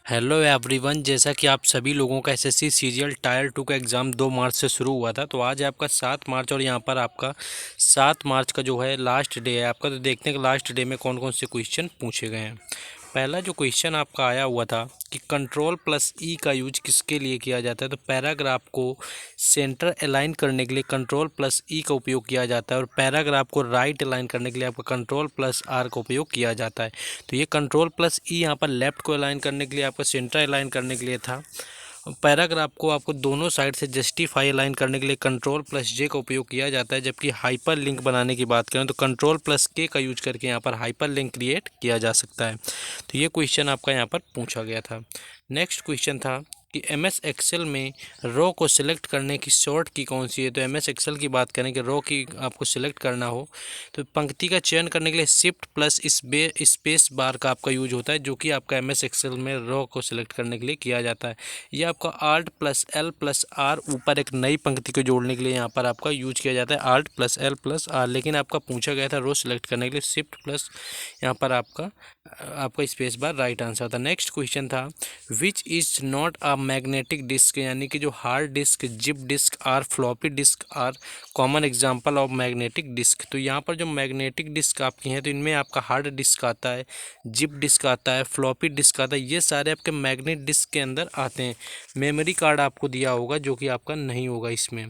Hello everyone, जैसा कि आप सभी लोगों का एसएससी सीजीएल टायर 2 का एग्ज़ाम 2 मार्च से शुरू हुआ था। तो आज है आपका 7 मार्च और यहाँ पर आपका 7 मार्च का जो है लास्ट डे है आपका। तो देखते हैं कि लास्ट डे में कौन कौन से क्वेश्चन पूछे गए हैं। पहला जो क्वेश्चन आपका आया हुआ था कि कंट्रोल प्लस ई का यूज किसके लिए किया जाता है। तो पैराग्राफ को सेंटर अलाइन करने के लिए कंट्रोल प्लस ई का उपयोग किया जाता है और पैराग्राफ को राइट अलाइन करने के लिए आपका कंट्रोल प्लस आर का उपयोग किया जाता है। तो ये कंट्रोल प्लस ई यहाँ पर लेफ्ट को अलाइन करने के लिए, आपका सेंटर अलाइन करने के लिए था। पैराग्राफ को आपको दोनों साइड से जस्टिफाई अलाइन करने के लिए कंट्रोल प्लस जे का उपयोग किया जाता है। जबकि हाइपर लिंक बनाने की बात करें तो कंट्रोल प्लस के का यूज करके यहाँ पर हाइपर लिंक क्रिएट किया जा सकता है। तो ये क्वेश्चन आपका यहाँ पर पूछा गया था। नेक्स्ट क्वेश्चन था कि एम एस एक्सेल में रो को सिलेक्ट करने की शॉर्ट की कौन सी है। तो एम एस एक्सेल की बात करें कि रो की आपको सिलेक्ट करना हो तो पंक्ति का चयन करने के लिए शिफ्ट प्लस स्पेस बार का आपका यूज होता है, जो कि आपका एम एस एक्सेल में रो को सिलेक्ट करने के लिए किया जाता है। ये आपका Alt plus L plus R ऊपर एक नई पंक्ति को जोड़ने के लिए यहाँ पर आपका यूज किया जाता है, Alt plus L plus R. लेकिन आपका पूछा गया था रो सिलेक्ट करने के लिए शिफ्ट प्लस यहाँ पर आपका स्पेस बार राइट आंसर था। नेक्स्ट क्वेश्चन था which is not a magnetic disk, यानी कि जो hard disk, zip disk or floppy disk are common example of magnetic disk. तो यहाँ पर जो मैग्नेटिक डिस्क आपकी हैं तो इनमें आपका हार्ड डिस्क आता है, जिप डिस्क आता है, फ्लॉपी डिस्क आता है। ये सारे आपके मैग्नेट डिस्क के अंदर आते हैं। मेमोरी कार्ड आपको दिया होगा जो कि आपका नहीं होगा इसमें।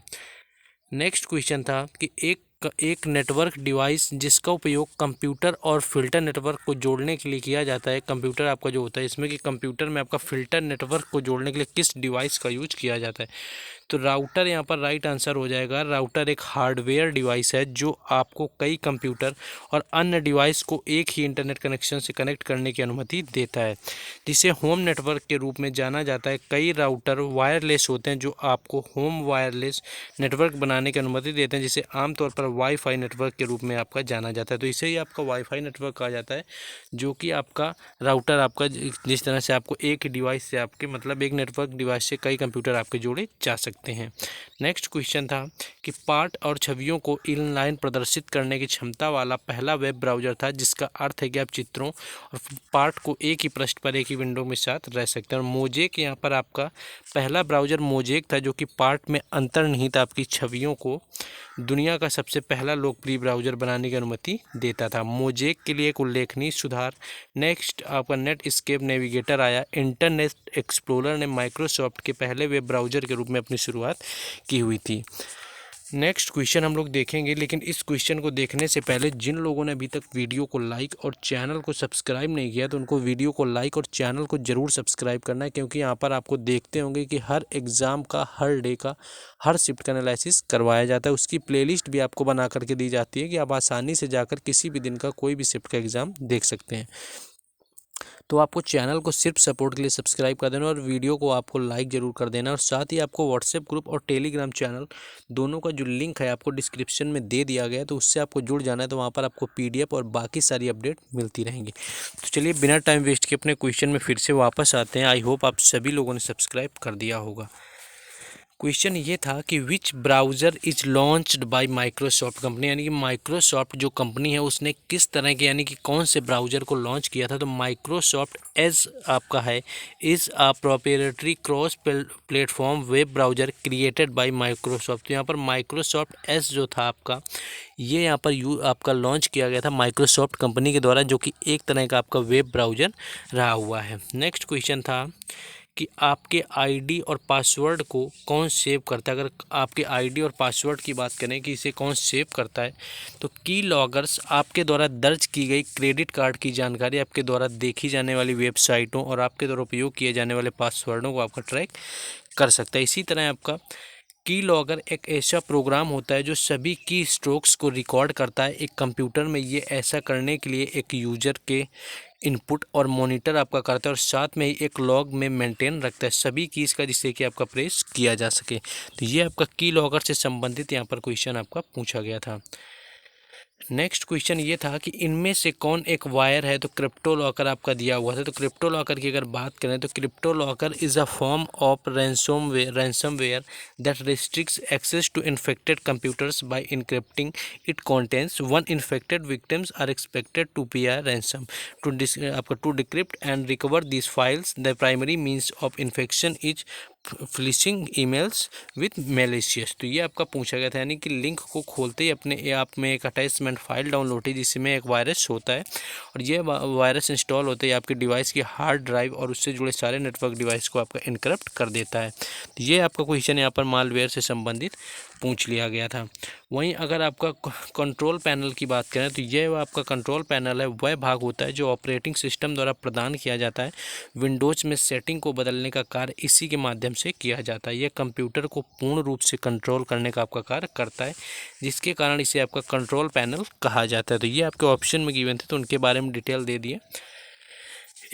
नेक्स्ट क्वेश्चन था कि एक नेटवर्क डिवाइस जिसका उपयोग कंप्यूटर और फिल्टर नेटवर्क को जोड़ने के लिए किया जाता है। कंप्यूटर आपका जो होता है इसमें कि कंप्यूटर में आपका फिल्टर नेटवर्क को जोड़ने के लिए किस डिवाइस का यूज किया जाता है। तो राउटर यहाँ पर राइट आंसर हो जाएगा। राउटर एक हार्डवेयर डिवाइस है जो आपको कई कंप्यूटर और अन्य डिवाइस को एक ही इंटरनेट कनेक्शन से कनेक्ट करने की अनुमति देता है, जिसे होम नेटवर्क के रूप में जाना जाता है। कई राउटर वायरलेस होते हैं जो आपको होम वायरलेस नेटवर्क बनाने की अनुमति देते हैं, जिसे आमतौर पर वाईफाई नेटवर्क के रूप में आपका जाना जाता है। तो इसे ही आपका वाईफाई नेटवर्क कहा जाता है, जो कि आपका राउटर आपका जिस तरह से आपको एक डिवाइस से आपके मतलब एक नेटवर्क डिवाइस से कई कंप्यूटर आपके जोड़े जा सकते हैं। नेक्स्ट क्वेश्चन था कि पाठ और छवियों को इनलाइन प्रदर्शित करने की क्षमता वाला पहला वेब ब्राउज़र था, जिसका अर्थ है कि आप चित्रों और पाठ को एक ही पृष्ठ पर एक ही विंडो में साथ रह सकते हैं। और मोजेक यहाँ पर आपका पहला ब्राउज़र मोजेक था, जो कि पाठ में अंतर्निहित आपकी छवियों को दुनिया का सबसे पहला लोकप्रिय ब्राउज़र बनाने की अनुमति देता था। मोजेक के लिए एक उल्लेखनीय सुधार नेक्स्ट आपका नेट स्केप नेविगेटर आया। इंटरनेट एक्सप्लोरर ने माइक्रोसॉफ्ट के पहले वेब ब्राउज़र के रूप में अपनी शुरुआत की हुई थी। नेक्स्ट क्वेश्चन हम लोग देखेंगे, लेकिन इस क्वेश्चन को देखने से पहले जिन लोगों ने अभी तक वीडियो को लाइक और चैनल को सब्सक्राइब नहीं किया तो उनको वीडियो को लाइक और चैनल को ज़रूर सब्सक्राइब करना है, क्योंकि यहाँ पर आपको देखते होंगे कि हर एग्ज़ाम का, हर डे का, हर शिफ्ट का एनालिसिस करवाया जाता है। उसकी प्लेलिस्ट भी आपको बना करके दी जाती है कि आप आसानी से जाकर किसी भी दिन का कोई भी शिफ्ट का एग्ज़ाम देख सकते हैं। तो आपको चैनल को सिर्फ सपोर्ट के लिए सब्सक्राइब कर देना और वीडियो को आपको लाइक ज़रूर कर देना। और साथ ही आपको व्हाट्सएप ग्रुप और टेलीग्राम चैनल दोनों का जो लिंक है आपको डिस्क्रिप्शन में दे दिया गया है, तो उससे आपको जुड़ जाना है। तो वहाँ पर आपको पीडीएफ और बाकी सारी अपडेट मिलती रहेंगी। तो चलिए बिना टाइम वेस्ट के अपने क्वेश्चन में फिर से वापस आते हैं। आई होप आप सभी लोगों ने सब्सक्राइब कर दिया होगा। क्वेश्चन ये था कि which browser is launched by Microsoft company, यानी कि माइक्रोसॉफ्ट जो कंपनी है उसने किस तरह के यानी कि कौन से ब्राउज़र को लॉन्च किया था। तो माइक्रोसॉफ्ट एज आपका है is a proprietary cross platform web browser created by Microsoft. तो यहाँ पर माइक्रोसॉफ्ट एज जो था आपका ये यहाँ पर आपका लॉन्च किया गया था माइक्रोसॉफ्ट कंपनी के द्वारा, जो कि एक तरह का आपका वेब ब्राउज़र रहा हुआ है। नेक्स्ट क्वेश्चन था कि आपके आईडी और पासवर्ड को कौन सेव करता है। अगर आपके आईडी और पासवर्ड की बात करें कि इसे कौन सेव करता है, तो की लॉगर्स आपके द्वारा दर्ज की गई क्रेडिट कार्ड की जानकारी, आपके द्वारा देखी जाने वाली वेबसाइटों और आपके द्वारा उपयोग किए जाने वाले पासवर्डों को आपका ट्रैक कर सकता है। इसी तरह आपका की लॉगर एक ऐसा प्रोग्राम होता है जो सभी की स्ट्रोक्स को रिकॉर्ड करता है एक कंप्यूटर में। ये ऐसा करने के लिए एक यूजर के इनपुट और मॉनिटर आपका करता है और साथ में ही एक लॉग में मेंटेन रखता है सभी कीज़ का, जिससे कि आपका प्रेस किया जा सके। तो ये आपका की लॉगर से संबंधित यहाँ पर क्वेश्चन आपका पूछा गया था। नेक्स्ट क्वेश्चन ये था कि इनमें से कौन एक वायर है, तो क्रिप्टो लॉकर आपका दिया हुआ था। तो क्रिप्टो लॉकर की अगर बात करें तो crypto locker is a form of ransomware that restricts access to infected computers by encrypting it contents one infected victims are expected to pay a ransom to decrypt and recover this files. The primary means of infection is phishing emails with malicious. तो ये आपका पूछा गया था, यानी कि link को खोलते ही अपने आप में एक अटैचमेंट फाइल डाउनलोड है जिसमें एक वायरस होता है, और ये वायरस इंस्टॉल होते ही आपके डिवाइस की हार्ड ड्राइव और उससे जुड़े सारे नेटवर्क डिवाइस को आपका इनकरप्ट कर देता है। तो ये आपका क्वेश्चन यहाँ पर मालवेयर से संबंधित पूछ लिया गया था। वहीं अगर आपका कंट्रोल पैनल की बात करें तो ये आपका कंट्रोल पैनल है वह भाग होता है जो ऑपरेटिंग सिस्टम द्वारा प्रदान किया जाता है। विंडोज़ में सेटिंग को बदलने का कार्य इसी के माध्यम से किया जाता है। यह कंप्यूटर को पूर्ण रूप से कंट्रोल करने का आपका कार्य करता है, जिसके कारण इसे आपका कंट्रोल पैनल कहा जाता है। तो ये आपके ऑप्शन में गिवन थे, तो उनके बारे में डिटेल दे दिए।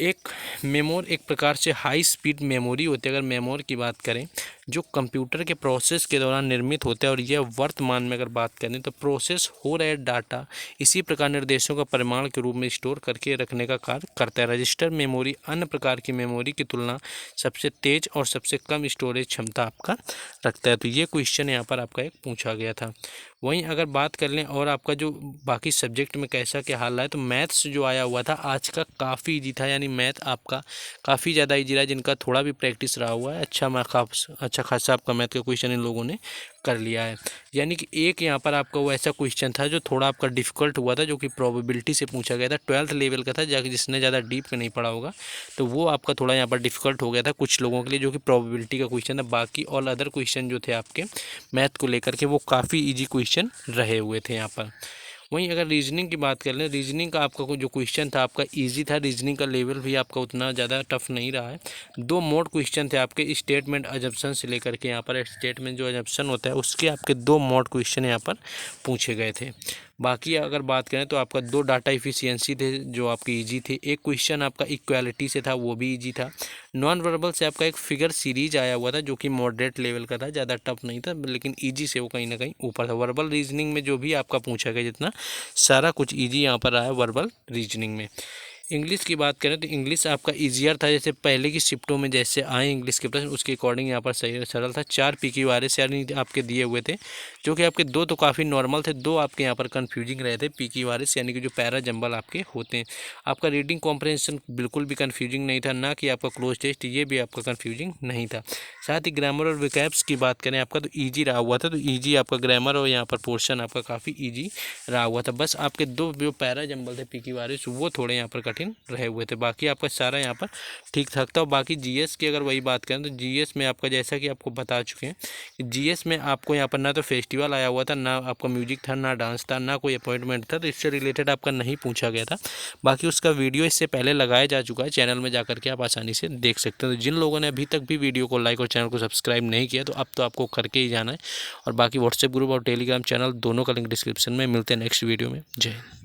एक मेमोर एक प्रकार से हाई स्पीड मेमोरी होती है। अगर मेमोर की बात करें जो कंप्यूटर के प्रोसेस के दौरान निर्मित होता है, और यह वर्तमान में अगर बात करें तो प्रोसेस हो रहे डाटा इसी प्रकार निर्देशों का परिमाण के रूप में स्टोर करके रखने का कार्य करता है। रजिस्टर मेमोरी अन्य प्रकार की मेमोरी की तुलना सबसे तेज और सबसे कम स्टोरेज क्षमता आपका रखता है। तो ये क्वेश्चन यहाँ पर आपका एक पूछा गया था। वहीं अगर बात कर लें और आपका जो बाकी सब्जेक्ट में कैसा क्या हाल है, तो मैथ्स जो आया हुआ था आज का काफ़ी ईजी था, यानी मैथ आपका काफ़ी ज़्यादा ईजी रहा। जिनका थोड़ा भी प्रैक्टिस रहा हुआ है अच्छा खासा आपका मैथ का क्वेश्चन इन लोगों ने कर लिया है। यानी कि एक यहाँ पर आपका वो ऐसा क्वेश्चन था जो थोड़ा आपका डिफ़िकल्ट हुआ था, जो कि प्रोबेबिलिटी से पूछा गया था, 12th लेवल का था, जाके जिसने ज़्यादा डीप में नहीं पढ़ा होगा तो वो आपका थोड़ा यहाँ पर डिफ़िकल्ट हो गया था कुछ लोगों के लिए, जो कि प्रोबेबिलिटी का क्वेश्चन था। बाकी ऑल अदर क्वेश्चन जो थे आपके मैथ को लेकर के वो काफ़ी ईजी क्वेश्चन रहे हुए थे यहाँ पर। वहीं अगर रीजनिंग की बात कर लें, रीजनिंग का आपका जो क्वेश्चन था आपका इजी था। रीजनिंग का लेवल भी आपका उतना ज़्यादा टफ नहीं रहा है। दो मोड क्वेश्चन थे आपके, स्टेटमेंट अजम्पशन से लेकर के यहाँ पर स्टेटमेंट जो अजम्पशन होता है उसके आपके दो मोड क्वेश्चन यहाँ पर पूछे गए थे। बाकी अगर बात करें तो आपका दो डाटा इफिशियंसी थे जो आपके ईजी थे। एक क्वेश्चन आपका इक्वालिटी से था, वो भी ईजी था। नॉन वर्बल से आपका एक फिगर सीरीज आया हुआ था जो कि मॉडरेट लेवल का था, ज़्यादा टफ नहीं था, लेकिन ईजी से वो कहीं ना कहीं ऊपर था। वर्बल रीजनिंग में जो भी आपका पूछा गया जितना सारा कुछ ईजी यहाँ पर आया वर्बल रीजनिंग में। इंग्लिश की बात करें तो इंग्लिश आपका ईजियर था, जैसे पहले की शिफ्टों में जैसे आए इंग्लिश के प्रश्न उसके अकॉर्डिंग यहाँ पर सही सरल था। 4 PQRS यानी आपके दिए हुए थे, जो कि आपके दो तो काफ़ी नॉर्मल थे, दो आपके यहाँ पर कन्फ्यूजिंग रहे थे। PQRS यानी कि जो पैरा जंबल आपके होते हैं। आपका रीडिंग कॉम्प्रहेंशन बिल्कुल भी कन्फ्यूजिंग नहीं था, ना कि आपका क्लोज टेस्ट ये भी आपका कन्फ्यूजिंग नहीं था। साथ ही ग्रामर और विकैप्स की बात करें आपका तो ईजी रहा हुआ था, तो ईजी आपका ग्रामर और यहाँ पर पोर्शन आपका काफ़ी ईजी रहा हुआ था। बस आपके दो जो पैरा जंबल थे PQRS वो थोड़े यहाँ पर कठिन रहे हुए थे, बाकी आपका सारा यहाँ पर ठीक ठाक था। और बाकी जीएस की अगर वही बात करें तो जीएस में आपका जैसा कि आपको बता चुके हैं कि जीएस में आपको यहाँ पर ना तो फेस्टिवल आया हुआ था, ना आपका म्यूजिक था, ना डांस था, ना कोई अपॉइंटमेंट था, तो इससे रिलेटेड आपका नहीं पूछा गया था। बाकी उसका वीडियो इससे पहले लगाया जा चुका है, चैनल में जाकर के आप आसानी से देख सकते हैं। तो जिन लोगों ने अभी तक भी वीडियो को लाइक और चैनल को सब्सक्राइब नहीं किया तो अब तो आपको करके ही जाना है। और बाकी व्हाट्सएप ग्रुप और टेलीग्राम चैनल दोनों का लिंक डिस्क्रिप्शन में। मिलते हैं नेक्स्ट वीडियो में। जय हिंद।